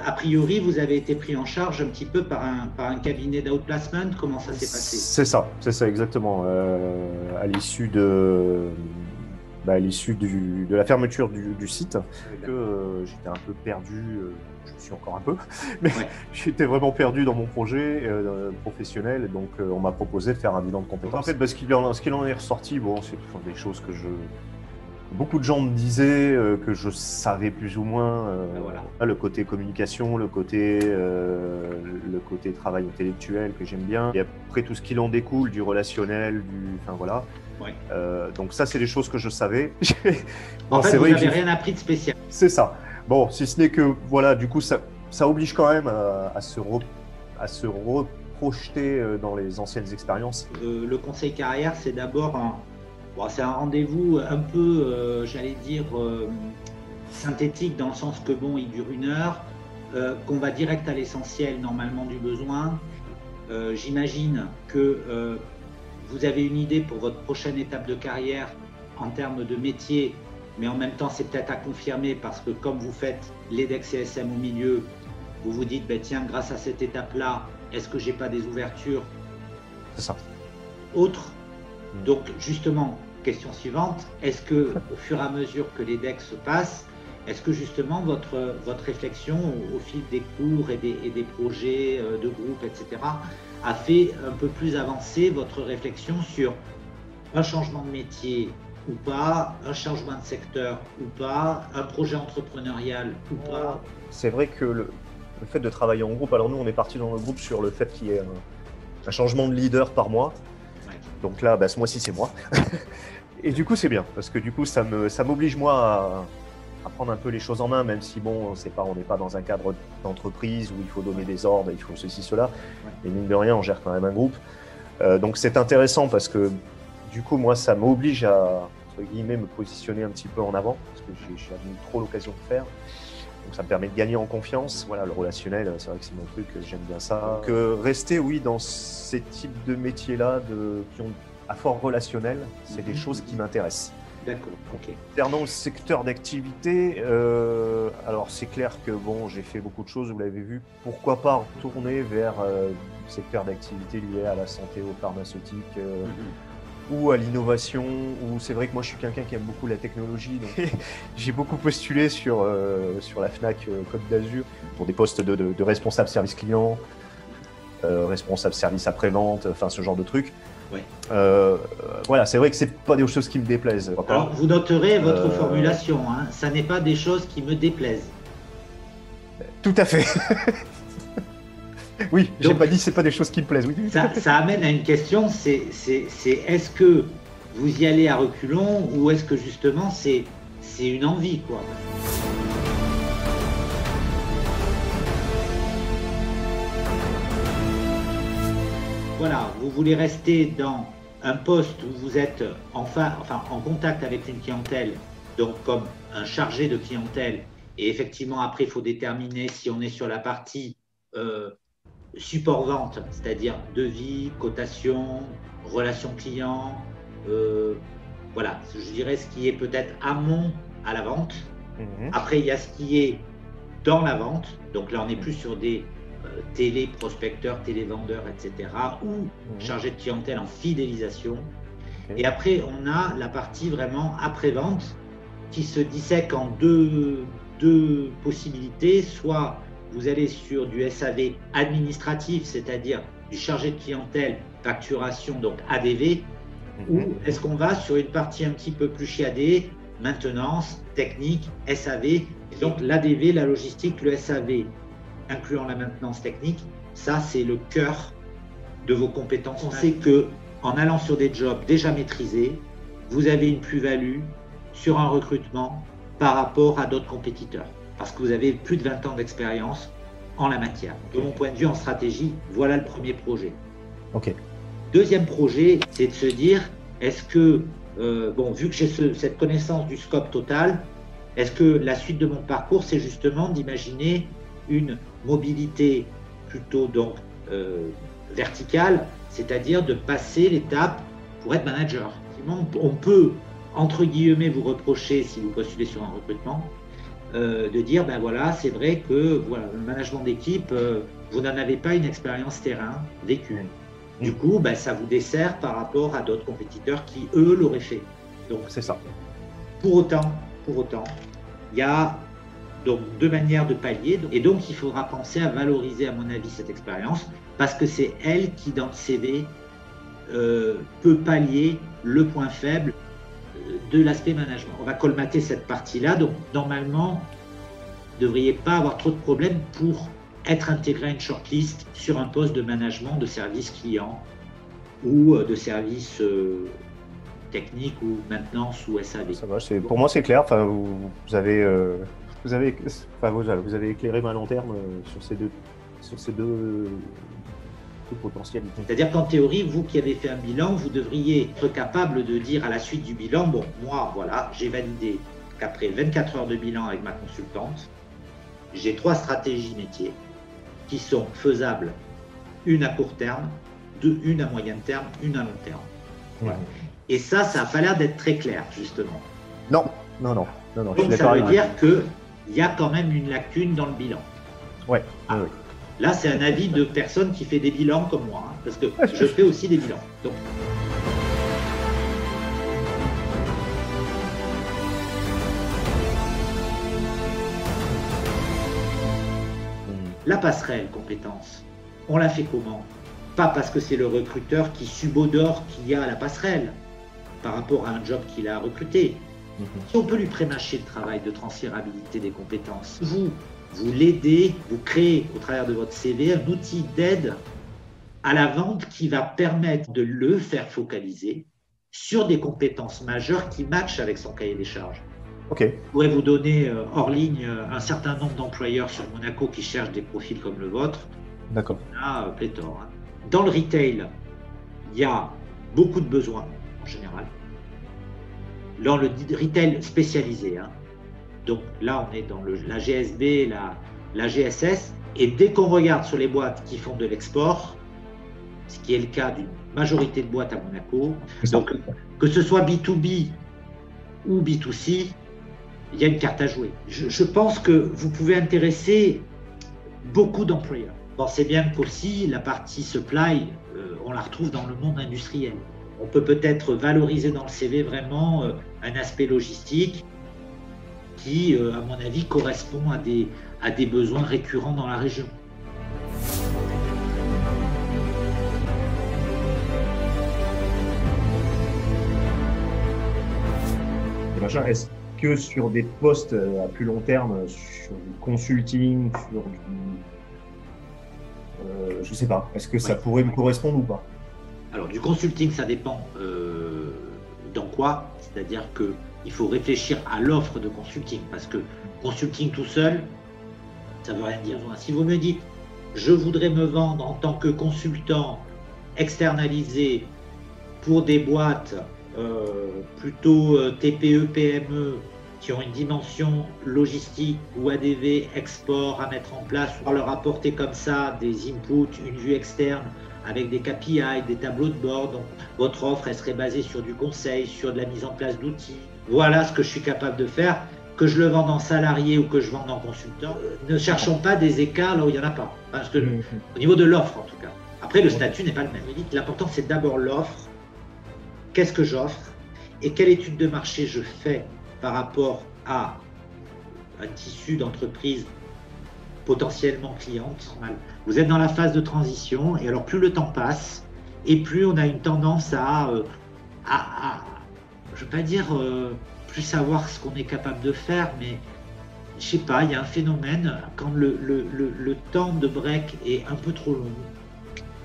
a priori, vous avez été pris en charge un petit peu par un cabinet d'outplacement. Comment ça s'est passé? C'est ça exactement. À l'issue à l'issue de la fermeture du site, j'étais un peu perdu, je suis encore un peu, mais Ouais. j'étais vraiment perdu dans mon projet professionnel, donc on m'a proposé de faire un bilan de compétences. En fait, ce qu'il en est ressorti, bon, c'est des choses que beaucoup de gens me disaient que je savais plus ou moins Voilà. le côté communication, le côté travail intellectuel que j'aime bien. Et après tout ce qu'il en découle, du relationnel, enfin voilà. Ouais. Donc ça, c'est des choses que je savais. En Bon, fait, c'est vous vrai que n'avez rien appris de spécial. c'est ça. Bon, si ce n'est que voilà, du coup, ça oblige quand même à se reprojeter dans les anciennes expériences. Le conseil carrière, c'est d'abord c'est un rendez-vous un peu, j'allais dire, synthétique dans le sens que bon, il dure 1 heure, qu'on va direct à l'essentiel normalement du besoin. J'imagine que vous avez une idée pour votre prochaine étape de carrière en termes de métier, mais en même temps, c'est peut-être à confirmer parce que comme vous faites l'EDEC CSM au milieu, vous vous dites, tiens, grâce à cette étape-là, est-ce que j'ai pas des ouvertures C'est ça. autres? Donc justement, question suivante, est-ce que au fur et à mesure que l'EDEC se passe, est-ce que justement votre réflexion au fil des cours et des projets de groupe, etc., a fait un peu plus avancer votre réflexion sur un changement de métier ou pas, un changement de secteur ou pas, un projet entrepreneurial ou pas? C'est vrai que le fait de travailler en groupe, alors nous on est parti dans le groupe sur le fait qu'il y ait un changement de leader par mois. Ouais. Donc là, ce mois-ci c'est moi. Et du coup c'est bien, parce que du coup ça m'oblige moi à prendre un peu les choses en main, même si bon, on n'est pas dans un cadre d'entreprise où il faut donner des ordres, il faut ceci, cela. Et mine de rien, on gère quand même un groupe. Donc c'est intéressant parce que du coup, moi, ça m'oblige à, entre guillemets, me positionner un petit peu en avant, parce que j'ai jamais eu trop l'occasion de faire. Donc ça me permet de gagner en confiance. Voilà, le relationnel, c'est vrai que c'est mon truc, j'aime bien ça. Donc rester, oui, dans ces types de métiers-là, qui ont à fort relationnel, c'est des choses qui m'intéressent. D'accord, ok. Concernant le secteur d'activité, alors c'est clair que bon, j'ai fait beaucoup de choses, vous l'avez vu. Pourquoi pas retourner vers le secteur d'activité lié à la santé, aux pharmaceutiques, ou à l'innovation, ou c'est vrai que moi je suis quelqu'un qui aime beaucoup la technologie, donc j'ai beaucoup postulé sur la FNAC Côte d'Azur pour des postes de responsable service client, responsable service après-vente, enfin ce genre de trucs. Ouais. Voilà, c'est vrai que c'est pas des choses qui me déplaisent. Alors, vous noterez votre formulation, hein, ça n'est pas des choses qui me déplaisent. Tout à fait. Oui, j'ai pas dit c'est pas des choses qui me plaisent. Oui. Ça amène à une question, c'est est-ce que vous y allez à reculons ou est-ce que justement c'est une envie, quoi? Voilà, vous voulez rester dans un poste où vous êtes en contact avec une clientèle, donc comme un chargé de clientèle, et effectivement après il faut déterminer si on est sur la partie support vente, c'est-à-dire devis, cotation, relation client, voilà, je dirais ce qui est peut-être amont à la vente. Après il y a ce qui est dans la vente, donc là on est plus sur des téléprospecteurs, télévendeurs, etc. ou chargé de clientèle en fidélisation. Et après, on a la partie vraiment après-vente qui se dissèque en deux possibilités. Soit vous allez sur du SAV administratif, c'est-à-dire du chargé de clientèle, facturation, donc ADV, ou est-ce qu'on va sur une partie un petit peu plus chiadée, maintenance, technique, SAV. Et donc l'ADV, la logistique, le SAV, incluant la maintenance technique, ça c'est le cœur de vos compétences. On sait que en allant sur des jobs déjà maîtrisés, vous avez une plus-value sur un recrutement par rapport à d'autres compétiteurs, parce que vous avez plus de 20 ans d'expérience en la matière. De mon point de vue en stratégie, voilà le premier projet. Ok. Deuxième projet, c'est de se dire, est-ce que, vu que j'ai cette connaissance du scope total, est-ce que la suite de mon parcours, c'est justement d'imaginer une mobilité plutôt donc verticale, c'est-à-dire de passer l'étape pour être manager. On peut, entre guillemets, vous reprocher, si vous postulez sur un recrutement, de dire, ben voilà, c'est vrai que voilà, le management d'équipe, vous n'en avez pas une expérience terrain vécue. Du coup, ben, ça vous dessert par rapport à d'autres compétiteurs qui, eux, l'auraient fait. Donc, c'est ça. Pour autant, il y a donc deux manières de pallier. Et donc, il faudra penser à valoriser, à mon avis, cette expérience, parce que c'est elle qui, dans le CV, peut pallier le point faible de l'aspect management. On va colmater cette partie-là. Donc, normalement, vous ne devriez pas avoir trop de problèmes pour être intégré à une shortlist sur un poste de management de service client ou de service technique ou maintenance ou SAV. Ça va, pour moi c'est clair. Enfin, vous avez éclairé ma lanterne sur ces deux potentiels. C'est-à-dire qu'en théorie, vous qui avez fait un bilan, vous devriez être capable de dire à la suite du bilan, bon, moi, voilà, j'ai validé qu'après 24 heures de bilan avec ma consultante, j'ai 3 stratégies métiers qui sont faisables, une à court terme, une à moyen terme, une à long terme. Voilà. Et ça n'a pas l'air d'être très clair, justement. Non. Donc ça veut dire qu'il y a quand même une lacune dans le bilan. Ouais. Ah. Oui. Là, c'est un avis de personne qui fait des bilans comme moi, hein, parce que je fais aussi des bilans. Donc, la passerelle compétence, on la fait comment? Pas parce que c'est le recruteur qui subodore qu'il y a à la passerelle par rapport à un job qu'il a recruté. Si on peut lui prémâcher le travail de transférabilité des compétences, vous l'aidez, vous créez au travers de votre CV un outil d'aide à la vente qui va permettre de le faire focaliser sur des compétences majeures qui matchent avec son cahier des charges. Okay. Je pourrais vous donner hors ligne un certain nombre d'employeurs sur Monaco qui cherchent des profils comme le vôtre. D'accord. Il y en a pléthore. Hein. Dans le retail, il y a beaucoup de besoins en général. Dans le retail spécialisé, hein. Donc là, on est dans la GSB, la GSS. Et dès qu'on regarde sur les boîtes qui font de l'export, ce qui est le cas d'une majorité de boîtes à Monaco, donc que ce soit B2B ou B2C, il y a une carte à jouer. Je pense que vous pouvez intéresser beaucoup d'employeurs. Pensez bien qu'aussi, la partie supply, on la retrouve dans le monde industriel. On peut peut-être valoriser dans le CV vraiment un aspect logistique qui, à mon avis, correspond à des besoins récurrents dans la région. Est-ce que sur des postes à plus long terme, sur du consulting, sur du... je sais pas, est-ce que ça pourrait me correspondre ou pas? Alors, du consulting, ça dépend dans quoi. C'est-à-dire qu'il faut réfléchir à l'offre de consulting, parce que consulting tout seul, ça ne veut rien dire. Si vous me dites, je voudrais me vendre en tant que consultant externalisé pour des boîtes plutôt TPE, PME, qui ont une dimension logistique ou ADV, export à mettre en place, pour leur apporter comme ça des inputs, une vue externe, avec des KPI, des tableaux de bord. Donc, votre offre, elle serait basée sur du conseil, sur de la mise en place d'outils. Voilà ce que je suis capable de faire. Que je le vende en salarié ou que je vende en consultant, ne cherchons pas des écarts là où il n'y en a pas. Parce que, au niveau de l'offre, en tout cas. Après, le statut n'est pas le même. L'important, c'est d'abord l'offre. Qu'est-ce que j'offre? Et quelle étude de marché je fais par rapport à un tissu d'entreprise potentiellement cliente. Vous êtes dans la phase de transition et alors plus le temps passe et plus on a une tendance à je ne veux pas dire plus savoir ce qu'on est capable de faire, mais je sais pas, il y a un phénomène quand le temps de break est un peu trop long.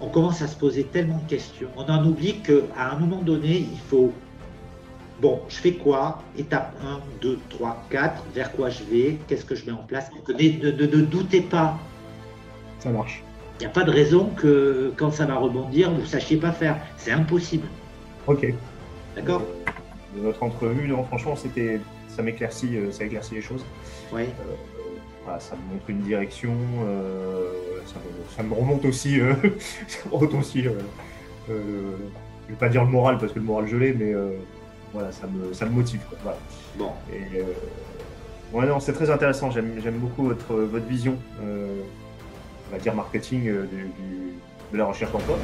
On commence à se poser tellement de questions. On en oublie qu'à un moment donné, il faut bon, je fais quoi? Étape 1, 2, 3, 4, vers quoi je vais? Qu'est-ce que je mets en place? Mais ne doutez pas. Ça marche. Il n'y a pas de raison que quand ça va rebondir, vous ne sachiez pas faire. C'est impossible. Ok. D'accord. De notre entrevue, non, franchement, ça éclaircit les choses. Oui. Voilà, ça me montre une direction. Ça me remonte aussi. Je ne vais pas dire le moral parce que le moral je l'ai, mais voilà, ça me motive. Quoi. Voilà. Bon. Ouais, non, c'est très intéressant. J'aime beaucoup votre vision, on va dire marketing de la recherche d'emploi.